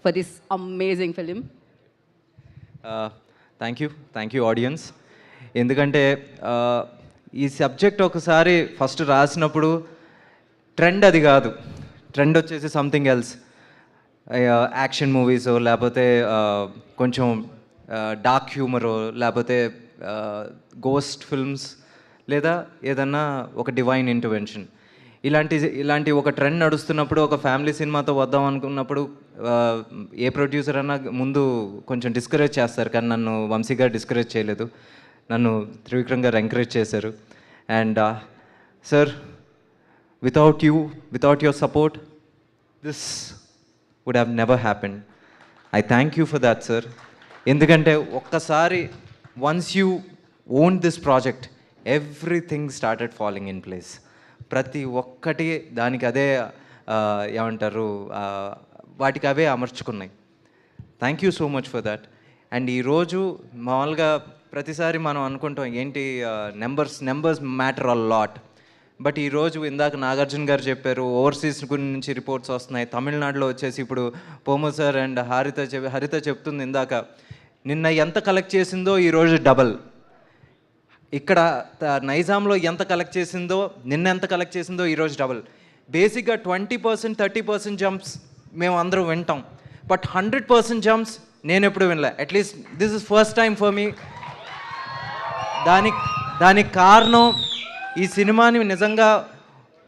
for this amazing film. Thank you audience. ఎందుకంటే ఈ subject ఒకసారి ఫస్ట్ రాసినప్పుడు ట్రెండ్ అది కాదు, ట్రెండ్ వచ్చేసి సంథింగ్ ఎల్స్, యాక్షన్ మూవీస్ లేకపోతే కొంచెం డార్క్ హ్యూమరో లేకపోతే గోస్ట్ ఫిల్మ్స్ లేదా ఏదన్నా ఒక డివైన్ ఇంటర్వెన్షన్ ఇలాంటి ఒక ట్రెండ్ నడుస్తున్నప్పుడు ఒక ఫ్యామిలీ సినిమాతో వద్దాం అనుకున్నప్పుడు ఏ ప్రొడ్యూసర్ అన్నా ముందు కొంచెం డిస్కరేజ్ చేస్తారు, కానీ నన్ను వంశీ గారు డిస్కరేజ్ చేయలేదు, నన్ను త్రివిక్రమ్ గారు ఎంకరేజ్ చేశారు. And sir, without your support this would have never happened. I thank you for that sir. ఎందుకంటే ఒక్కసారి once you own this project everything started following in place. ప్రతి ఒక్కటి దానికి అదే ఏమంటారు, వాటికి అవే అమర్చుకున్నాయి. Thank you so much for that. And ఈరోజు మామూలుగా ప్రతిసారి మనం అనుకుంటాం ఏంటి numbers matter a lot. But ఈరోజు ఇందాక నాగార్జున గారు చెప్పారు, ఓవర్సీస్ నుంచి రిపోర్ట్స్ వస్తున్నాయి. తమిళనాడులో వచ్చేసి ఇప్పుడు పోము సార్ అండ్ హరిత చెప్తుంది ఇందాక, నిన్న ఎంత కలెక్ట్ చేసిందో ఈరోజు డబల్. ఇక్కడ నైజాంలో ఎంత కలెక్ట్ చేసిందో నిన్న ఎంత కలెక్ట్ చేసిందో ఈరోజు డబల్. బేసిక్గా 20% 30% జంప్స్ మేము అందరూ వింటాం, బట్ 100% జంప్స్ నేను ఎప్పుడు వినలే. At least this is first time for me. దానికి కారణం ఈ సినిమాని నిజంగా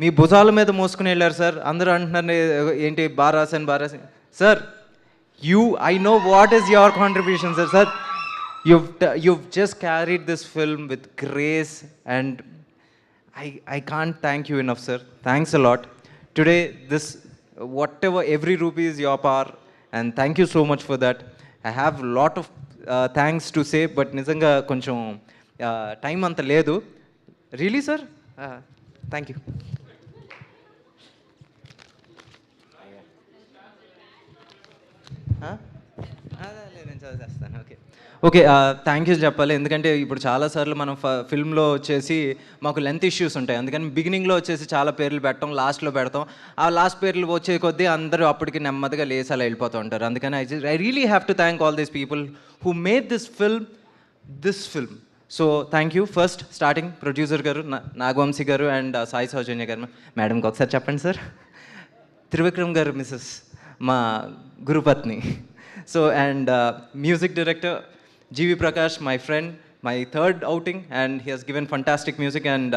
మీ భుజాల మీద మోసుకుని వెళ్ళారు సార్. అందరూ అంటున్నారు ఏంటి బారాసన్ sir, I know what is your contribution sir. You've just carried this film with grace, and I can't thank you enough, sir. Thanks a lot. Today, whatever, every rupee is your power, and thank you so much for that. I have a lot of thanks to say, but nizanga koncham time anta ledu. Really, sir? Thank you. నేను చదివేస్తాను. Okay, thank you చెప్పాలి. ఎందుకంటే ఇప్పుడు చాలాసార్లు మనం ఫిల్మ్లో వచ్చేసి మాకు length issues ఉంటాయి, అందుకని బిగినింగ్లో వచ్చేసి చాలా పేర్లు పెట్టడం, లాస్ట్లో పెడతాం. ఆ లాస్ట్ పేర్లు వచ్చే కొద్దీ అందరూ అప్పటికి నెమ్మదిగా లేసి అలా వెళ్ళిపోతూ ఉంటారు. అందుకని I really have to thank all these people who made this film. So thank you. First starting producer గారు నాగవంశీ గారు అండ్ సాయి సౌజన్య గారు. మేడంకి ఒకసారి చెప్పండి సార్. త్రివిక్రమ్ గారు మిస్సెస్ మా గురుపత్ని. So and music director G.V. Prakash, my friend, my third outing, and he has given fantastic music. And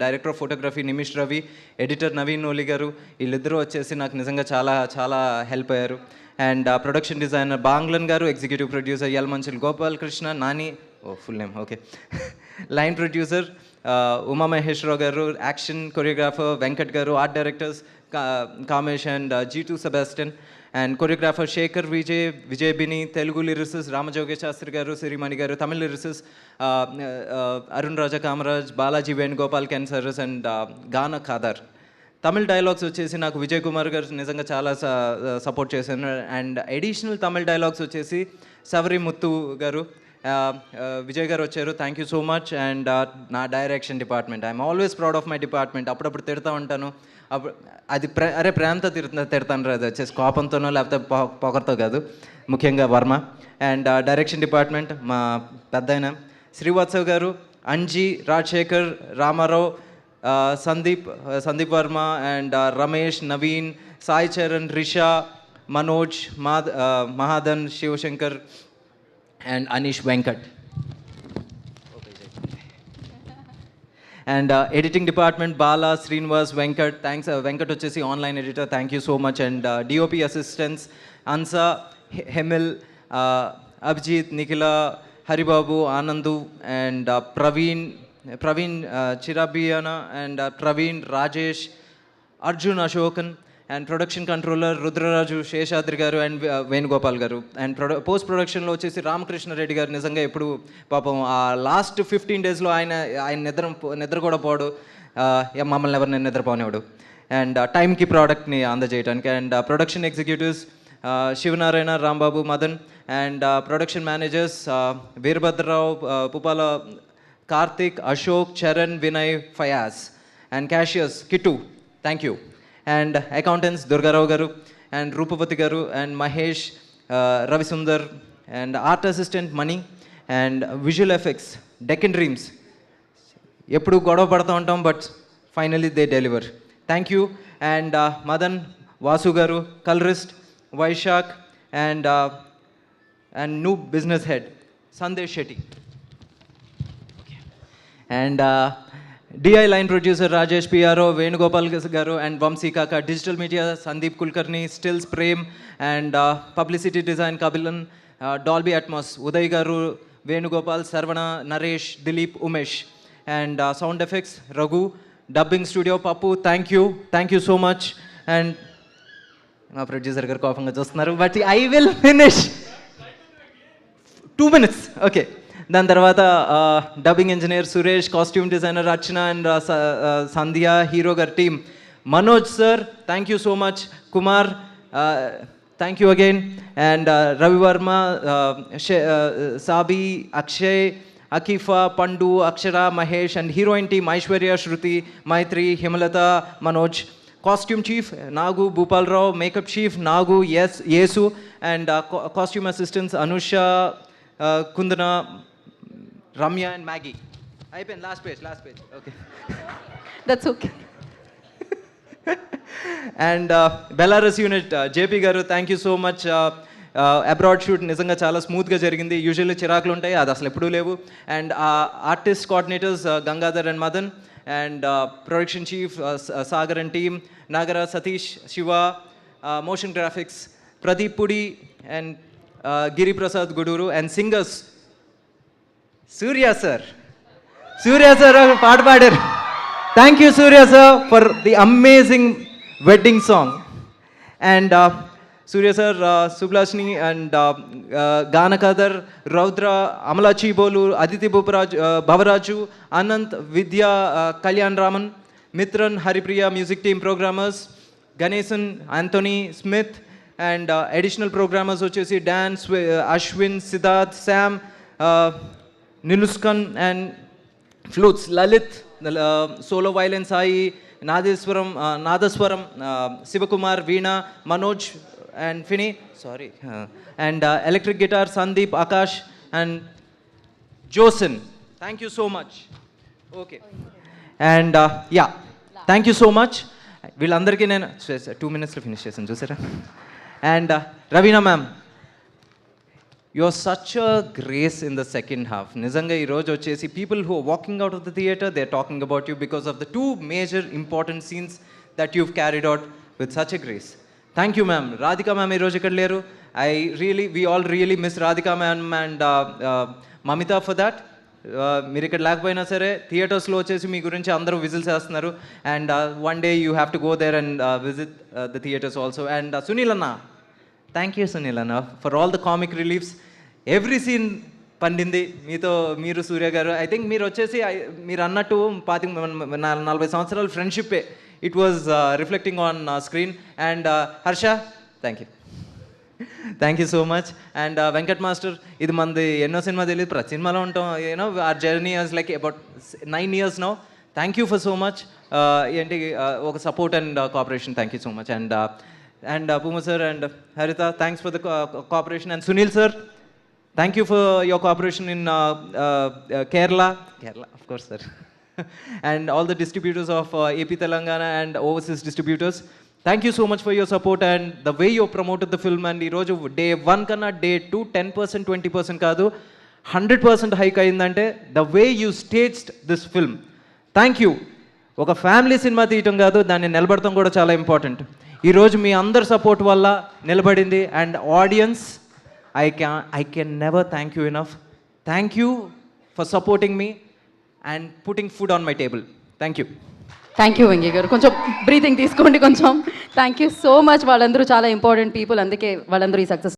director of photography Nimish Ravi, editor Naveen Noli garu, illiddaru vachesi naaku nijanga చాలా help ayyaru. And production designer Banglan garu, executive producer Yalmanchil Gopal Krishna Nani, full name, okay. Line producer Uma Mahesh Rao garu, action choreographer Venkat garu, art directors Kamesh and G2 Sebastian, and choreographer Shekhar Vijay Bini, Telugu lyricist Ramajoge Shastri garu, Sirimani garu, Tamil lyricist Arun Raja Kamaraj, Balaji Venugopal Kensaras, and Gana Khadar. Tamil dialogues వచ్చేసి నాకు విజయ్ కుమార్ గారు నిజంగా చాలా support చేశారు. And additional Tamil dialogues వచ్చేసి సవరి ముత్తు గారు, విజయ్ గారు వచ్చారు. Thank you so much. And నా direction department, I'm always proud of my department. అప్పుడప్పుడు తిడతా ఉంటాను, అది ప్రేమతో తిడతాను రా, అది వచ్చేసి కోపంతోనో లేకపోతే పొగర్తో కాదు, ముఖ్యంగా వర్మ. అండ్ డైరెక్షన్ డిపార్ట్మెంట్ మా పెద్దాయన Srivatsav garu, Anji, Rajasekhar, Ramarao, Sandeep Varma, and Ramesh, Naveen, Sai Charan, Risha, Manoj, Mahadan, Shivashankar, and Aneesh Venkat. And editing department Bala, Srinivas, Venkat. Thanks. Venkat వచ్చేసి online editor, thank you so much. And DOP assistants Ansa, Hemil, Abhijit, Nikhila, Haribabu, Anandu, and Praveen Chirabiyana, and Praveen, Rajesh, Arjun, Ashokan. And production controller Rudraraju Seshadri garu and Venugopal garu. And post ప్రొడక్షన్లో వచ్చేసి రామకృష్ణారెడ్డి గారు. నిజంగా ఎప్పుడు పాపం ఆ లాస్ట్ 15 daysలో ఆయన నిద్ర కూడా పోడు, మమ్మల్ని ఎవరిని నిద్రపోనివాడు. అండ్ టైంకి ప్రోడక్ట్ని అందజేయడానికి. And production executives Sivanarayana, Rambabu, Madan. And production managers Veerabhadrarao, Pupala, Karthik, Ashok, Charan, Vinay, Fayaz. And cashiers Kittu, thank you. And accountants Durgarao garu. And Rupavathi garu and Mahesh, Ravisundar and art assistant Mani and visual effects Deccan dreams. ఎప్పుడు గొడవ పడుతూ ఉంటాం but finally they deliver. Thank you. And Madan, Vasu garu, colourist Vaishakh and new business head Sandesh Shetty and DI line producer Rajesh PRO, Venugopal garu and Vamsi Kaka, digital media Sandeep Kulkarni, stills Prem and publicity design Kapilan, Dolby Atmos Uday garu, Venugopal, Sharvana, Naresh, Dileep, Umesh and sound effects Raghu, dubbing studio Pappu. Thank you so much. And మా producer garu కోపంగా చూస్తున్నారు but I will finish 2 minutes. Okay, దాని తర్వాత dubbing engineer Suresh, costume designer Archana and Sandhya, hero గారి team Manoj sir, thank you so much. Kumar, thank you again. And Ravivarma, Sabi, Akshay, Akeefa, Pandu, Akshara, Mahesh and heroine team Aishwarya, Shruti, Maitri, Himalatha, Manoj. Costume chief Nagu, Bhupalarao. Makeup chief Nagu, Yesu and costume assistants Anusha, Kundana, Ramya and Maggie. అయిపోయింది, last page. Okay, that's okay. And Belarus unit JP garu, thank you so much. Abroad shoot నిజంగా చాలా స్మూత్గా జరిగింది. Usually చిరాకులు ఉంటాయి, అది అసలు ఎప్పుడూ లేవు. And artist coordinators Gangadhar and Madan and production chief Sagar and team, Nagara, Satish, Shiva, motion graphics Pradeep Pudi and Giri Prasad Guduru and singers Surya sir ఒక పాట పాడారు. Thank you Surya sir for the amazing wedding song. And Surya sir, సుబ్లాష్ని అండ్ గానకాదర్, Raudra, Amala Chebolu, Aditi Bhavaraju, Anant, Vidya, Kalyan Raman, Mitran, Haripriya, music team programmers Ganesan, Anthony, Smith and additional programmers వచ్చేసి don, Ashwin, Siddharth, Sam, నిలుస్కన్ and flutes Lalit, solo violin Sai, nadaswaram Shivakumar, veena, Manoj and Fini, and electric guitar Sandeep, Akash and Josen. Thank you so much. Okay, and yeah, thank you so much. వీళ్ళందరికీ నేను 2 minutesలో finish చేశాను చూసారా. And Raveena ma'am, you are such a grace in the second half. నిజంగా ఈరోజు వచ్చేసి people who walking out of the theatre they are talking about you because of the 2 major important scenes that you've carried out with such a grace. Thank you ma'am. Radhika ma'am ఈరోజు ఇక్కడ లేరు. We all really miss Radhika ma'am and Mamitha for that. మీరు ఇక్కడ లేకపోయినా సరే థియేటర్స్లో వచ్చేసి మీ గురించి అందరూ విజిల్స్ వేస్తున్నారు. And one day you have to go there and visit the theatres also. And Sunil అన్న, థ్యాంక్ యూ సునీల్ అన్న for all the comic reliefs. Every scene పండింది మీతో, మీరు సూర్య గారు. ఐ థింక్ మీరు వచ్చేసి మీరు అన్నట్టు 40 సంవత్సరాల ఫ్రెండ్షిప్పే. It was reflecting on screen. And Harsha, thank you so much. And Venkat Master, ఇది మనది ఎన్నో సినిమా తెలియదు, ప్రతి సినిమాలో ఉంటాం. our journey is like about 9 years now. Thank you for so much. ఏంటి ఒక support and cooperation. Thank you so much. And Puma sir and Harita, thanks for the cooperation. And Sunil sir, thank you for your cooperation in Kerala, of course sir. And all the distributors of AP Telangana and overseas distributors, thank you so much for your support and the way you promoted the film. And ee roju day 1 kanna day 2 10% 20% kaadu 100% hike ayindante the way you staged this film. Thank you. oka family cinema తీయటం కాదు, దాన్ని నిలబడటం కూడా చాలా important. ఈ రోజు మీ అందరి support వల్ల నిలబడింది. And audience, I can never thank you enough. Thank you for supporting me and putting food on my table. Thank you. Thank you Venkaiah గారు. కొంచెం బ్రీతింగ్ తీసుకోండి కొంచెం. Thank you so much. వాళ్ళందరూ చాలా ఇంపార్టెంట్ పీపుల్, అందుకే వాళ్ళందరూ ఈ సక్సెస్